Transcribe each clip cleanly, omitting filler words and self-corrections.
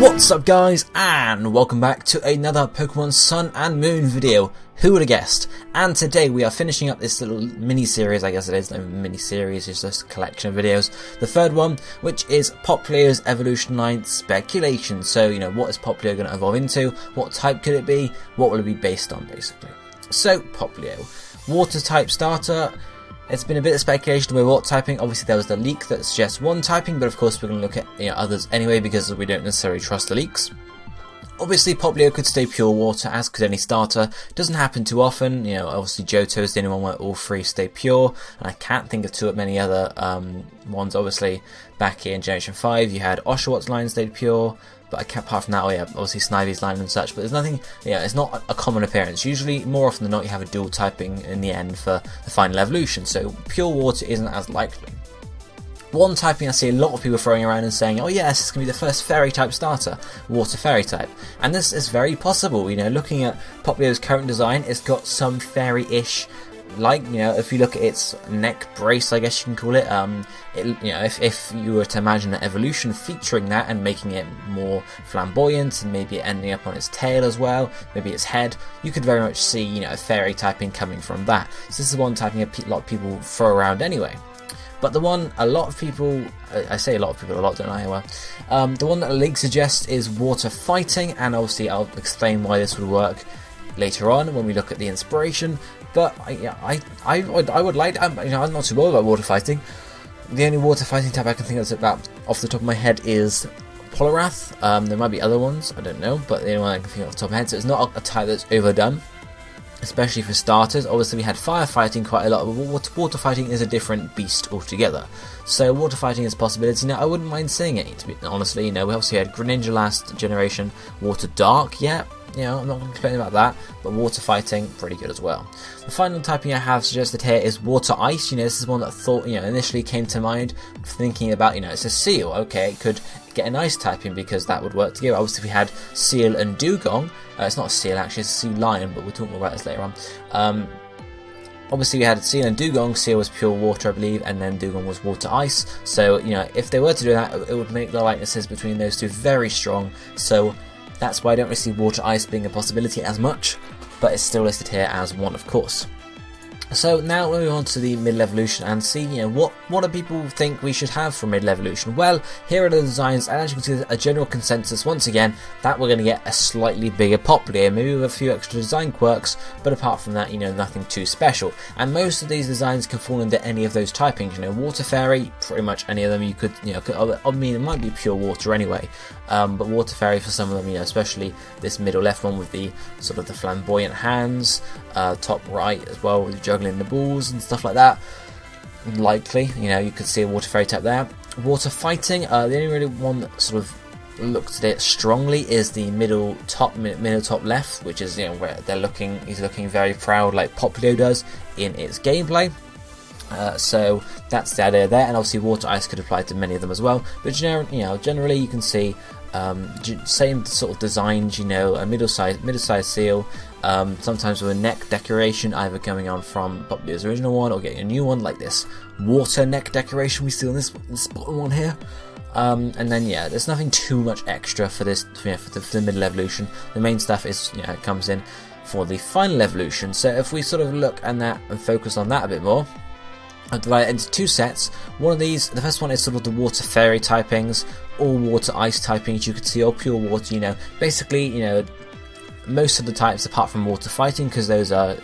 What's up guys, and welcome back to another Pokemon Sun and Moon video. Who would have guessed? And today we are finishing up this little mini-series, I guess it is, no mini-series, it's just a collection of videos. The third one, which is Popplio's Evolution Line Speculation. So, what is Popplio going to evolve into? What type could it be? What will it be based on, basically? So, Popplio. Water-type starter. It's been a bit of speculation about what typing. Obviously there was the leak that suggests one typing, but of course we're going to look at others anyway because we don't necessarily trust the leaks. Obviously Popplio could stay pure water, as could any starter. Doesn't happen too often. Obviously Johto's the only one where all three stay pure, and I can't think of too many other ones. Obviously back in Generation 5 you had Oshawott line stayed pure, but apart from that, obviously Snivy's line and such, but there's nothing, it's not a common appearance. Usually, more often than not, you have a dual typing in the end for the final evolution, so pure water isn't as likely. One typing I see a lot of people throwing around and saying, oh yes, this is going to be the first fairy type starter, water fairy type. And this is very possible. Looking at Popplio's current design, it's got some fairy-ish, if you look at its neck brace, I guess you can call it, if you were to imagine an evolution featuring that and making it more flamboyant and maybe ending up on its tail as well, maybe its head, you could very much see, a fairy typing coming from that. So this is one typing a lot of people throw around anyway. But the one a lot of people, I say a lot of people a lot, don't I? Well, the one that the league suggests is water fighting, and obviously I'll explain why this would work later on when we look at the inspiration. But I would like, I'm not too bothered about water fighting. The only water fighting type I can think of about off the top of my head is Poliwrath. There might be other ones, I don't know, but the only one I can think of off the top of my head. So it's not a type that's overdone, especially for starters. Obviously we had firefighting quite a lot, but water fighting is a different beast altogether. So water fighting is a possibility. Now I wouldn't mind seeing it, to be honestly. We obviously had Greninja last generation, Water Dark, yeah. I'm not going to complain about that, but water fighting, pretty good as well. The final typing I have suggested here is water ice. This is one that I thought, initially came to mind, thinking about, it's a seal. Okay, it could get an ice typing because that would work together. Obviously, we had Seal and Dugong. It's not a seal, actually, it's a sea lion, but we'll talk more about this later on. Obviously, we had Seal and Dugong. Seal was pure water, I believe, and then Dugong was water ice. So, if they were to do that, it would make the likenesses between those two very strong. So that's why I don't really see water ice being a possibility as much, but it's still listed here as one, of course. So now we'll move on to the middle evolution and see, what do people think we should have for middle evolution? Well, here are the designs, and as you can see, there's a general consensus once again that we're going to get a slightly bigger Popplio, maybe with a few extra design quirks, but apart from that, nothing too special. And most of these designs can fall into any of those typings. Water Fairy, pretty much any of them you could, it might be pure water anyway, but Water Fairy for some of them, especially this middle left one with the sort of the flamboyant hands, top right as well with juggling the balls and stuff like that. Likely, you could see a Water Fairy type there. Water fighting, the only really one that sort of looks at it strongly is the middle top left, which is where he's looking very proud like Popplio does in its gameplay. So that's the idea there, and obviously water ice could apply to many of them as well. But generally you can see same sort of designs. A middle-sized seal. Sometimes with a neck decoration, either coming on from Popplio's original one or getting a new one, like this water neck decoration we see on this bottom one here. And then there's nothing too much extra for this for the middle evolution. The main stuff is it comes in for the final evolution. So if we sort of look at that and focus on that a bit more, I've divided it into two sets. One of these, the first one is sort of the water fairy typings, or water ice typings you could see, or pure water, basically, most of the types apart from water fighting, because those are,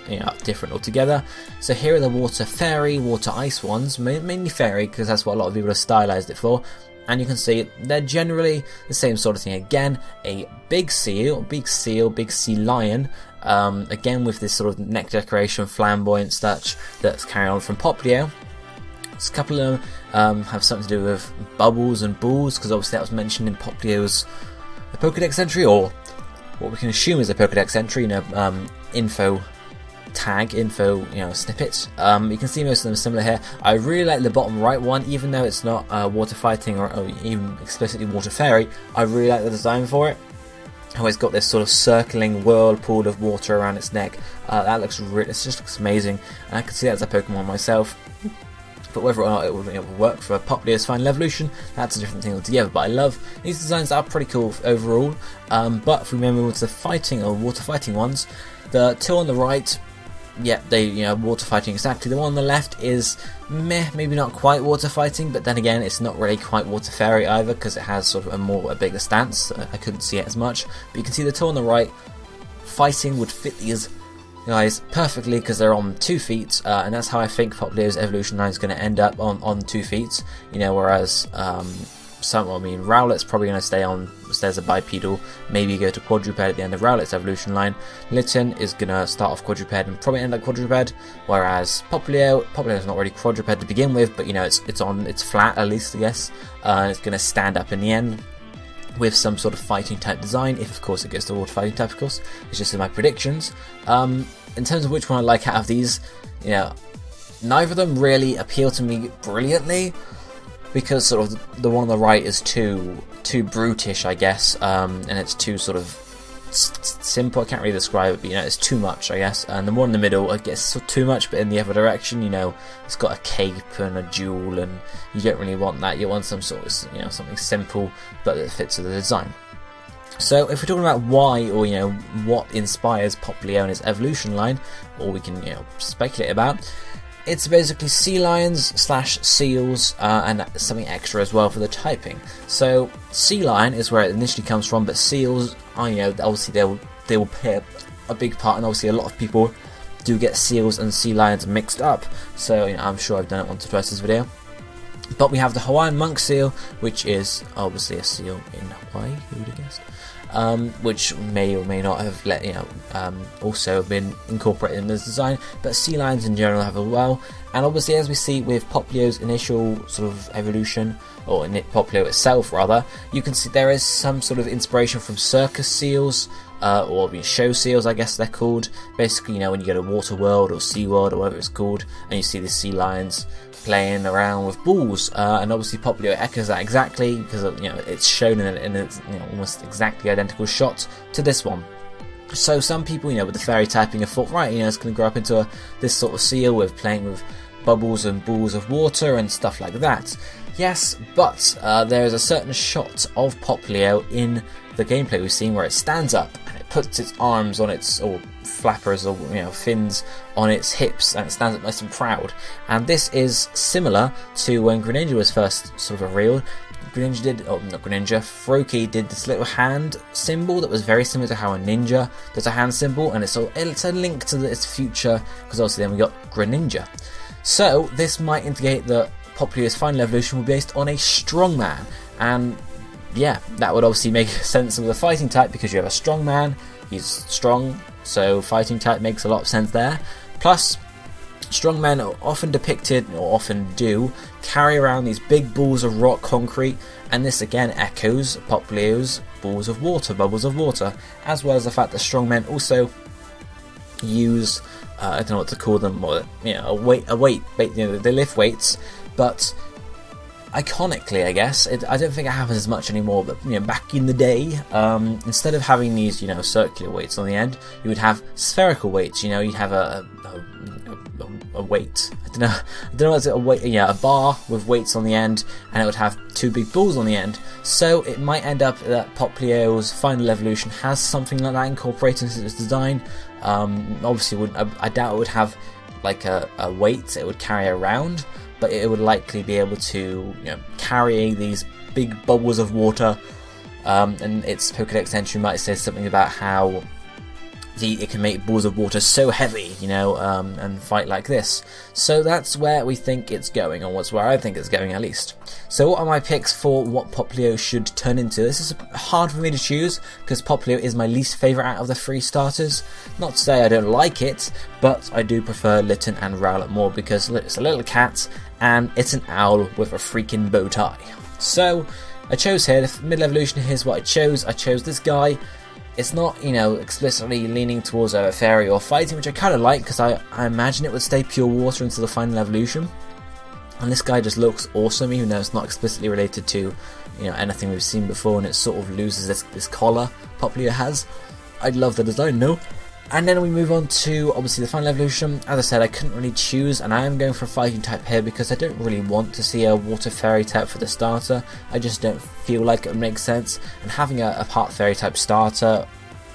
different altogether. So here are the water fairy, water ice ones, mainly fairy, because that's what a lot of people have stylized it for. And you can see they're generally the same sort of thing. Again, a big sea lion, again with this sort of neck decoration, flamboyant such that's carried on from Popplio. A couple of them have something to do with bubbles and balls, because obviously that was mentioned in Popplio's Pokédex entry, or what we can assume is a Pokédex entry, info snippets. You can see most of them similar here. I really like the bottom right one, even though it's not water fighting or even explicitly water fairy. I really like the design for it. How it's got this sort of circling whirlpool of water around its neck. That looks it just looks amazing, and I can see that as a Pokemon myself. but whether or not it will work for Popplio's final evolution, that's a different thing altogether. But I love these designs, are pretty cool overall. But if we remember to the fighting or water fighting ones, the two on the right, yeah, they water fighting exactly. The one on the left is meh, maybe not quite water fighting, but then again it's not really quite water fairy either, because it has sort of a bigger stance. I couldn't see it as much, but you can see the two on the right fighting would fit these guys perfectly because they're on 2 feet, and that's how I think Popplio's evolution line is going to end up, on 2 feet. Whereas Rowlet's probably going to stay as a bipedal, maybe go to quadruped at the end of Rowlet's evolution line. Litten is going to start off quadruped and probably end up quadruped, whereas Popplio is not really quadruped to begin with, but it's flat at least, I guess, and it's going to stand up in the end with some sort of fighting type design, if of course it goes to water fighting type, of course. It's just in my predictions. In terms of which one I like out of these, neither of them really appeal to me brilliantly, because sort of the one on the right is too brutish, I guess, and it's too sort of simple. I can't really describe it, but it's too much, I guess. And the one in the middle, I guess, too much, but in the other direction. It's got a cape and a jewel, and you don't really want that. You want some sort of something simple but that fits with the design. So if we're talking about why, or what inspires Popplio and his evolution line, or we can speculate about, it's basically sea lions / seals, and something extra as well for the typing. So sea lion is where it initially comes from, but seals, obviously they will play a big part, and obviously a lot of people do get seals and sea lions mixed up. So I'm sure I've done it once or twice in this video. But we have the Hawaiian monk seal, which is obviously a seal in Hawaii. Who would have guessed? Which may or may not have also been incorporated in this design, but sea lions in general have as well. And obviously, as we see with Popplio's initial sort of evolution, or in Popplio itself rather, you can see there is some sort of inspiration from circus seals, or show seals, I guess they're called. Basically, when you go to Water World or Sea World or whatever it's called, and you see the sea lions playing around with balls, and obviously Popplio echoes that exactly, because it's shown in its almost exactly identical shot to this one. So some people, with the fairy typing, have thought, right, it's going to grow up into this sort of seal with playing with bubbles and balls of water and stuff like that. Yes, but there is a certain shot of Popplio in the gameplay we've seen where it stands up and it puts its arms on its, or flappers, or fins on its hips, and it stands up nice and proud. And this is similar to when Greninja was first sort of revealed. Froakie did this little hand symbol that was very similar to how a ninja does a hand symbol, and it's a link to its future, because obviously then we got Greninja. So this might indicate that Popplio's final evolution will be based on a strongman, and yeah, that would obviously make sense with the fighting type, because you have a strongman, he's strong, so fighting type makes a lot of sense there. Plus, strongmen are often depicted, or often do, carry around these big balls of rock concrete, and this again echoes Popplio's balls of water, bubbles of water, as well as the fact that strongmen also use, I don't know what to call them, or a weight, they lift weights, but iconically, I guess, I don't think it happens as much anymore, but back in the day, instead of having these circular weights on the end, you would have spherical weights. You'd have a weight. I don't know what's a weight. A bar with weights on the end, and it would have 2 big balls on the end. So it might end up that Popplio's final evolution has something like that incorporated into its design. Obviously, I doubt it would have like a weight it would carry around, but it would likely be able to carry these big bubbles of water, and its Pokédex entry might say something about how it can make balls of water so heavy, and fight like this. So that's where we think it's going, or where I think it's going at least. So what are my picks for what Popplio should turn into? This is hard for me to choose, because Popplio is my least favourite out of the 3 starters. Not to say I don't like it, but I do prefer Litten and Rowlet more, because it's a little cat, and it's an owl with a freaking bow tie. So I chose here, the middle evolution, here's what I chose. I chose this guy. It's not, explicitly leaning towards a fairy or fighting, which I kind of like, because I imagine it would stay pure water until the final evolution. And this guy just looks awesome, even though it's not explicitly related to, anything we've seen before, and it sort of loses this collar Popplio has. I love the design, no? And then we move on to obviously the final evolution. As I said, I couldn't really choose, and I am going for a fighting type here because I don't really want to see a water fairy type for the starter. I just don't feel like it would make sense, and having a part fairy type starter,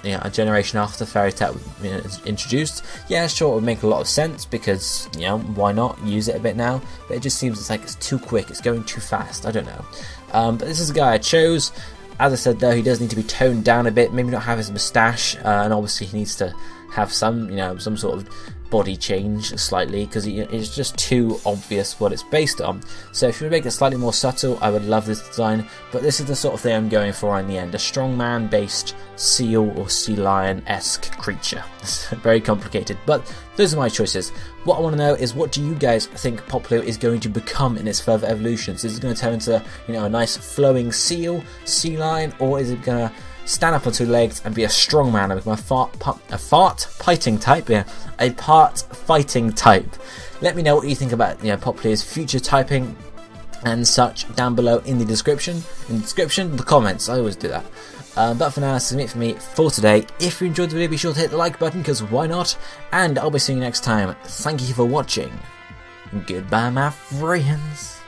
you know, a generation after fairy type, you know, is introduced, yeah, sure, it would make a lot of sense because, you know, why not use it a bit now? But it just seems it's too quick, it's going too fast. I don't know. But this is the guy I chose. As I said though, he does need to be toned down a bit, maybe not have his moustache, and obviously he needs to have some, you know, some sort of body change slightly, because it's just too obvious what it's based on. So if you would make it slightly more subtle, I would love this design, but this is the sort of thing I'm going for in the end, a strongman based seal or sea lion-esque creature. It's very complicated, but those are my choices. What I want to know is, what do you guys think Popplio is going to become in its further evolutions? Is it going to turn into, you know, a nice flowing seal, sea lion, or is it going to stand up on two legs and be a strong man and become a part fighting type? Yeah, a part fighting type. Let me know what you think about, you know, Popplio's future typing and such down below in the description. The comments. I always do that. But for now, that's it for me for today. If you enjoyed the video, be sure to hit the like button, because why not? And I'll be seeing you next time. Thank you for watching. Goodbye, my friends.